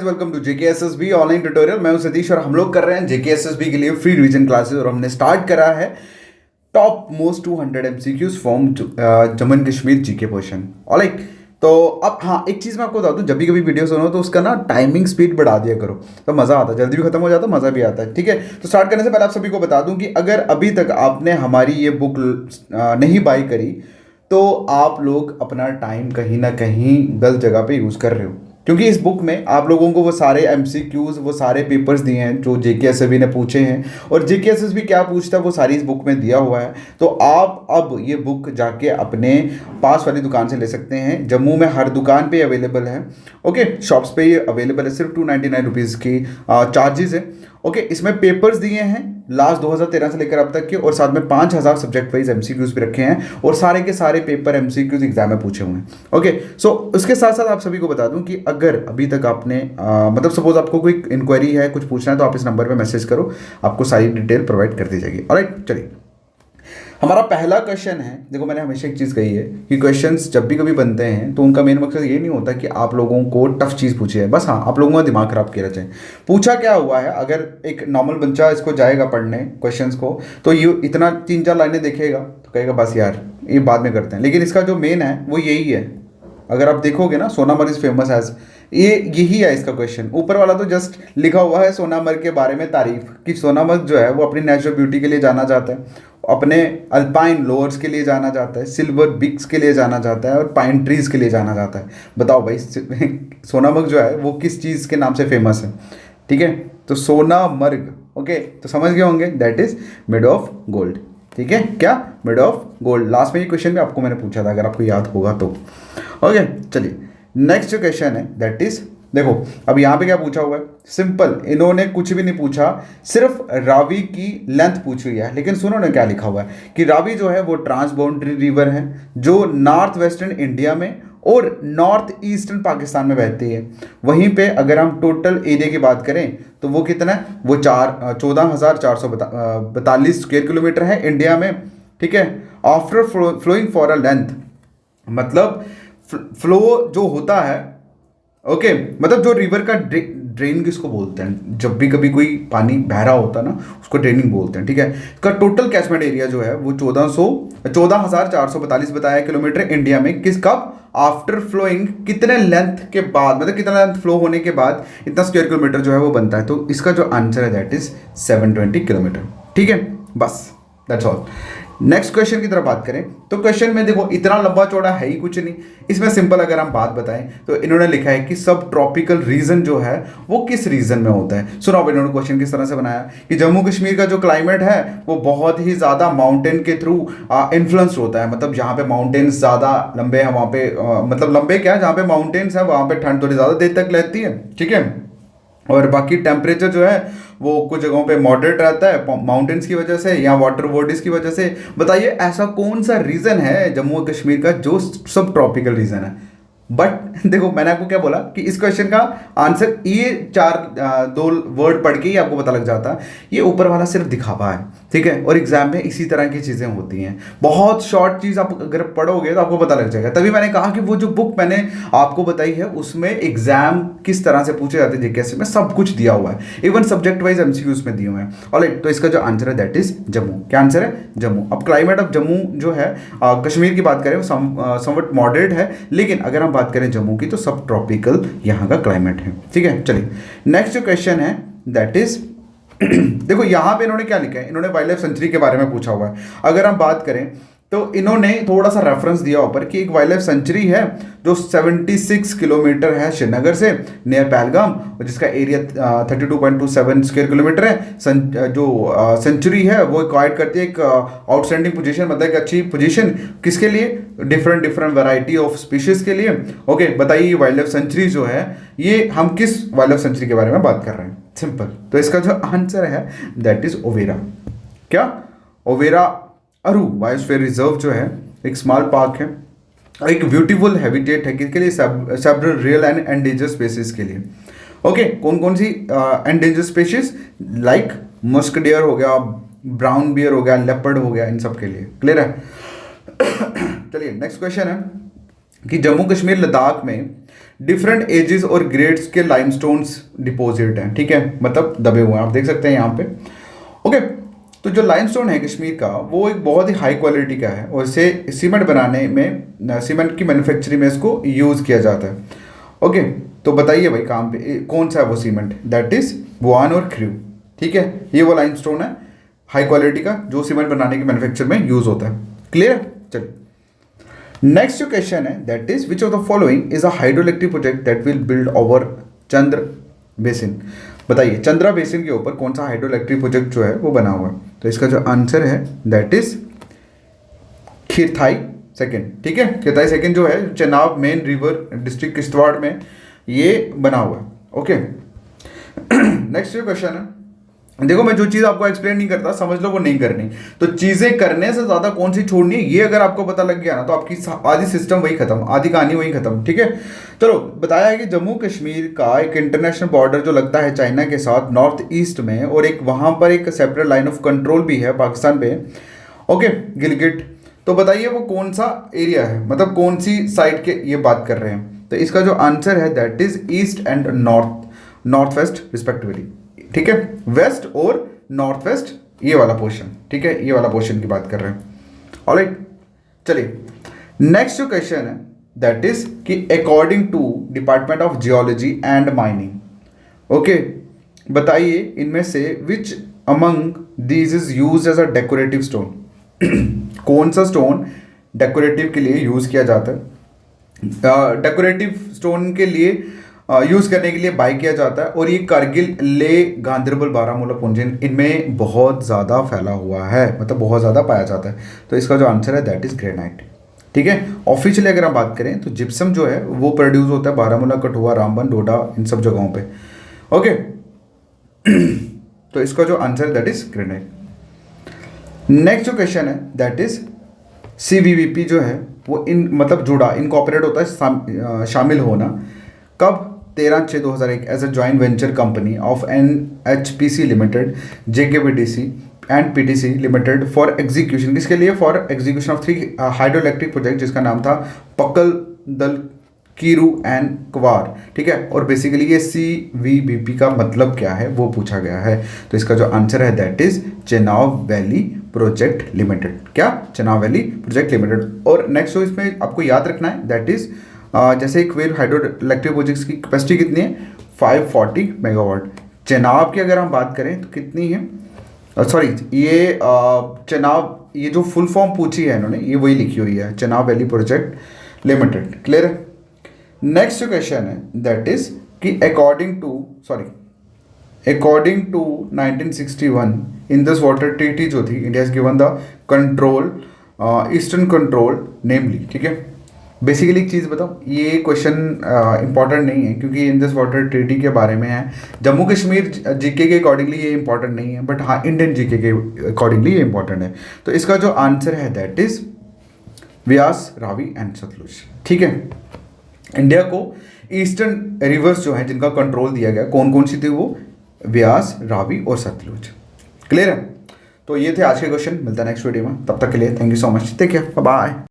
Guys, welcome to JKSSB online tutorial. मैं हूं सतीश और हम लोग कर रहे हैं जेकेएसएसबी के लिए फ्री रिवीजन क्लासेस और हमने स्टार्ट करा है top most 200 MCQs from Jammu and Kashmir GK portion. Alright, तो अब हाँ, एक चीज़ मैं आपको बता दूं, जब भी कभी वीडियो सुनो तो उसका ना टाइमिंग स्पीड बढ़ा दिया करो, तो मज़ा आता है, जल्दी भी खत्म हो जाता है, मज़ा भी आता है। ठीक है, तो स्टार्ट करने से पहले आप सभी को बता दूं कि अगर अभी तक आपने हमारी ये बुक नहीं बाई करी तो आप लोग अपना टाइम कहीं ना कहीं गलत जगह पे यूज़ कर रहे हो, क्योंकि इस बुक में आप लोगों को वो सारे एमसीक्यूज, वो सारे पेपर्स दिए हैं जो जेकेएसएसबी ने पूछे हैं, और जेकेएसएसबी क्या पूछता है वो सारी इस बुक में दिया हुआ है। तो आप अब ये बुक जाके अपने पास वाली दुकान से ले सकते हैं। जम्मू में हर दुकान पे अवेलेबल है। ओके, शॉप्स पे ये अवेलेबल है, सिर्फ 299 रुपीज़ की चार्जेस है। ओके, इसमें पेपर्स दिए हैं लास्ट 2013 से लेकर अब तक के, और साथ में 5000 सब्जेक्ट वाइज एमसीक्यूज भी रखे हैं, और सारे के सारे पेपर एमसीक्यूज एग्जाम में पूछे हुए हैं। ओके, सो उसके साथ साथ आप सभी को बता दूं कि अगर अभी तक आपने मतलब सपोज आपको कोई इंक्वायरी है, कुछ पूछना है, तो आप इस नंबर पे मैसेज करो, आपको सारी डिटेल प्रोवाइड कर दी जाएगी। ऑलराइट, चलिए हमारा पहला क्वेश्चन है। देखो, मैंने हमेशा एक चीज़ कही है कि क्वेश्चंस जब भी कभी बनते हैं तो उनका मेन मकसद ये नहीं होता कि आप लोगों को टफ चीज़ पूछी है, बस हाँ, आप लोगों का दिमाग खराब किया जाए। पूछा क्या हुआ है, अगर एक नॉर्मल बच्चा इसको जाएगा पढ़ने क्वेश्चंस को, तो ये इतना 3-4 लाइनें देखेगा तो कहेगा बस यार ये बाद में करते हैं, लेकिन इसका जो मेन है वो यही है। अगर आप देखोगे ना, सोनामर्ग इज फेमस एज, यही है इसका क्वेश्चन। ऊपर वाला तो जस्ट लिखा हुआ है सोनामर्ग के बारे में तारीफ, कि सोनामर्ग जो है वो अपनी नेचुरल ब्यूटी के लिए जाना जाता है, अपने अल्पाइन लोअर्स के लिए जाना जाता है, सिल्वर बिग्स के लिए जाना जाता है, और पाइन ट्रीज के लिए जाना जाता है। बताओ भाई, सोनामर्ग जो है वो किस चीज़ के नाम से फेमस है? ठीक है, तो सोनामर्ग, ओके, तो समझ गए होंगे, that is made of gold. ठीक है, क्या? Made of gold. लास्ट में ये क्वेश्चन भी आपको मैंने पूछा था, अगर आपको याद होगा तो। ओके, चलिए नेक्स्ट जो क्वेश्चन है दैट इज, देखो अब यहाँ पे क्या पूछा हुआ है, सिंपल, इन्होंने कुछ भी नहीं पूछा, सिर्फ रावी की लेंथ पूछी हुई है। लेकिन सुनो ना क्या लिखा हुआ है कि रावी जो है वो ट्रांस बाउंड्री रिवर है जो नॉर्थ वेस्टर्न इंडिया में और नॉर्थ ईस्टर्न पाकिस्तान में बहती है। वहीं पे अगर हम टोटल एरिया की बात करें तो वो कितना है, वो 14,442 स्क्वायर किलोमीटर है इंडिया में। ठीक है, after flowing for a length, मतलब फ्लो जो होता है, ओके, मतलब जो रिवर का ड्रेन किसको बोलते हैं, जब भी कभी कोई पानी बह रहा होता है ना, उसको ड्रेनिंग बोलते हैं। ठीक है, इसका टोटल कैचमेंट एरिया जो है वो 14,442 बताया किलोमीटर इंडिया में। किस, कब? आफ्टर फ्लोइंग, कितने लेंथ के बाद, मतलब कितना लेंथ फ्लो होने के बाद इतना स्क्वायर किलोमीटर जो है वो बनता है। तो इसका जो आंसर है दैट इज 720 किलोमीटर। ठीक है, बस दैट्स ऑल। नेक्स्ट क्वेश्चन की तरफ बात करें तो क्वेश्चन में देखो इतना लंबा चौड़ा है ही कुछ नहीं। इसमें सिंपल अगर हम बात बताएं तो इन्होंने लिखा है कि सब ट्रॉपिकल रीजन जो है वो किस रीजन में होता है। सुनो, अब इन्होंने क्वेश्चन किस तरह से बनाया कि जम्मू कश्मीर का जो क्लाइमेट है वो बहुत ही ज़्यादा माउंटेन के थ्रू इन्फ्लुएंस होता है। मतलब जहाँ पे माउंटेन्स ज़्यादा लंबे हैं वहाँ पे मतलब लंबे क्या है, जहाँ पे माउंटेन्स है वहाँ पे ठंड थोड़ी ज़्यादा देर तक रहती है। ठीक है, और बाकी टेम्परेचर जो है वो कुछ जगहों पे मॉडरेट रहता है माउंटेन्स की वजह से या वाटर बॉडीज की वजह से। बताइए ऐसा कौन सा रीजन है जम्मू और कश्मीर का जो सब ट्रॉपिकल रीजन है? बट देखो, मैंने आपको क्या बोला कि इस क्वेश्चन का आंसर ये दो वर्ड पढ़ के ही आपको पता लग जाता। ये ऊपर वाला सिर्फ दिखावा है, ठीक है, और एग्जाम में इसी तरह की चीज़ें होती हैं। बहुत शॉर्ट चीज़ आप अगर पढ़ोगे तो आपको पता लग जाएगा। तभी मैंने कहा कि वो जो बुक मैंने आपको बताई है उसमें एग्जाम किस तरह से पूछे जाते हैं जीके में सब कुछ दिया हुआ है, इवन सब्जेक्ट वाइज एमसीक्यूज में दिए हुए हैं। ऑलराइट, तो इसका जो आंसर है दैट इज जम्मू। क्या आंसर है? जम्मू। अब क्लाइमेट ऑफ जम्मू जो है कश्मीर की बात करें समवट मॉडरेट है, लेकिन अगर हम बात करें जम्मू की तो सब ट्रॉपिकल यहाँ का क्लाइमेट है। ठीक है, चलिए नेक्स्ट जो क्वेश्चन है दैट इज देखो यहाँ पे इन्होंने क्या लिखा है, इन्होंने वाइल्ड लाइफ सेंचुरी के बारे में पूछा हुआ है। अगर हम बात करें तो इन्होंने थोड़ा सा रेफरेंस दिया ऊपर कि एक वाइल्ड लाइफ सेंचुरी है जो 76 किलोमीटर है श्रीनगर से नियर पहलगाम, जिसका एरिया 32.27 स्क्वायर किलोमीटर है। जो सेंचुरी है वो एक्वायर्ड करती है एक आउटस्टैंडिंग पोजीशन, मतलब एक अच्छी पोजीशन किसके लिए? डिफरेंट वैरायटी ऑफ स्पीशीज के लिए। ओके, बताइए वाइल्ड लाइफ सेंचुरी जो है ये हम किस वाइल्ड लाइफ सेंचुरी के बारे में बात कर रहे हैं? सिंपल, तो इसका जो आंसर है दैट इज ओवेरा। क्या? ओवेरा अरू बायोस्फीयर रिजर्व जो है एक स्मॉल पार्क है, एक ब्यूटीफुल हैबिटेट है किसके लिए? Several real and endangered species के लिए। ओके, कौन कौन सी endangered species? Like musk deer हो गया, ब्राउन बियर हो गया, लेपर्ड हो गया, इन सब के लिए। क्लियर है? चलिए नेक्स्ट क्वेश्चन है कि जम्मू कश्मीर लद्दाख में डिफरेंट एजेस और ग्रेड्स के लाइमस्टोन्स डिपॉजिट हैं, ठीक है, मतलब दबे हुए हैं, आप देख सकते हैं यहाँ पे। ओके, तो जो लाइमस्टोन है कश्मीर का वो एक बहुत ही हाई क्वालिटी का है और इसे सीमेंट बनाने में, सीमेंट की मैन्युफैक्चरिंग में इसको यूज़ किया जाता है। ओके, तो बताइए भाई काम पे कौन सा है वो सीमेंट, दैट इज बुआन और क्रू, ठीक है, ये वो लाइमस्टोन है हाई क्वालिटी का जो सीमेंट बनाने के मैन्युफैक्चर में यूज होता है। क्लियर है? चलिए नेक्स्ट जो क्वेश्चन है that is which of the following is a hydro electric project that will build over Chandra basin. बताइए चंद्रा बेसिन के ऊपर कौन सा हाइड्रो इलेक्ट्रिक प्रोजेक्ट जो है वो बना हुआ है। तो इसका जो आंसर है दैट इज खीरथाई सेकंड, ठीक है, खीरथाई सेकंड जो है Chenab main river district Kishtwar में ये बना हुआ है। ओके, नेक्स्ट जो क्वेश्चन है, देखो मैं जो चीज़ आपको एक्सप्लेन नहीं करता समझ लो वो नहीं करनी, तो चीज़ें करने से ज़्यादा कौन सी छोड़नी है ये अगर आपको पता लग गया ना तो आपकी आधी सिस्टम वही खत्म, आधी कहानी वही खत्म, ठीक है। चलो बताया है कि जम्मू कश्मीर का एक इंटरनेशनल बॉर्डर जो लगता है चाइना के साथ नॉर्थ ईस्ट में, और एक वहाँ पर एक सेपरेट लाइन ऑफ कंट्रोल भी है पाकिस्तान पे। ओके, गिलगिट, तो बताइए वो कौन सा एरिया है, मतलब कौन सी साइड के ये बात कर रहे हैं। तो इसका जो आंसर है that is east and north west respectively, ठीक है, वेस्ट और नॉर्थ वेस्ट ये वाला पोर्शन, ठीक है, ये वाला पोर्शन की बात कर रहे हैं। ऑलराइट, चलिए नेक्स्ट जो क्वेश्चन है दैट इज कि according to department of geology and mining, okay, बताइए इनमें से which among these is use as a decorative stone. कौन सा स्टोन डेकोरेटिव के लिए यूज किया जाता है, डेकोरेटिव स्टोन के लिए यूज़ करने के लिए बाय किया जाता है, और ये कारगिल, ले, गांधरबल, बारामूला, पुंजन इनमें बहुत ज़्यादा फैला हुआ है, मतलब बहुत ज़्यादा पाया जाता है। तो इसका जो आंसर है दैट इज़ ग्रेनाइट, ठीक है। ऑफिशियली अगर हम बात करें तो जिप्सम जो है वो प्रोड्यूस होता है बारामूला, कठुआ, रामबन, डोडा इन सब जगहों पे। ओके, तो इसका जो आंसर है दैट इज़ ग्रेनाइट। नेक्स्ट जो क्वेश्चन है दैट इज़ CVVP जो है वो मतलब जुड़ा इनकॉर्पोरेट होता है शामिल होना कब, 13/6/2001 as a joint venture company of NHPC limited, JKPDC and PTC limited for execution, किसके लिए, for execution of 3 hydro electric project जिसका नाम था पक्कल दल, कीरू एंड क्वार, ठीक है। और बेसिकली ये CVVP का मतलब क्या है वो पूछा गया है। तो इसका जो आंसर है that is Chenab valley project limited, क्या, चेनाब वैली प्रोजेक्ट लिमिटेड। और नेक्स्ट जो इसमें आपको याद रखना है दैट इज जैसे एक वेव हाइड्रो इलेक्ट्रिक प्रोजेक्ट्स की कैपेसिटी कितनी है, 540 मेगावाट। चेनाब की अगर हम बात करें तो कितनी है, सॉरी ये चेनाब, ये जो फुल फॉर्म पूछी है इन्होंने ये वही लिखी हुई है, Chenab valley project limited. Clear है? नेक्स्ट जो क्वेश्चन है दैट इज कि according to 1961 in this water treaty जो थी, India has given the control eastern control namely, ठीक है। बेसिकली एक चीज़ बताओ, ये क्वेश्चन इंपॉर्टेंट नहीं है क्योंकि इन दिस वाटर ट्रीटी के बारे में है, जम्मू कश्मीर जीके के अकॉर्डिंगली ये इंपॉर्टेंट नहीं है, बट हाँ इंडियन जीके के अकॉर्डिंगली ये इंपॉर्टेंट है। तो इसका जो आंसर है that is Beas, Ravi and Sutlej, ठीक है। इंडिया को ईस्टर्न रिवर्स जो है जिनका कंट्रोल दिया गया कौन कौन सी थी, वो व्यास, रावी और सतलुज। क्लियर है? तो ये थे आज के क्वेश्चन, मिलता है नेक्स्ट वीडियो में, तब तक के लिए thank you so much, take care, bye.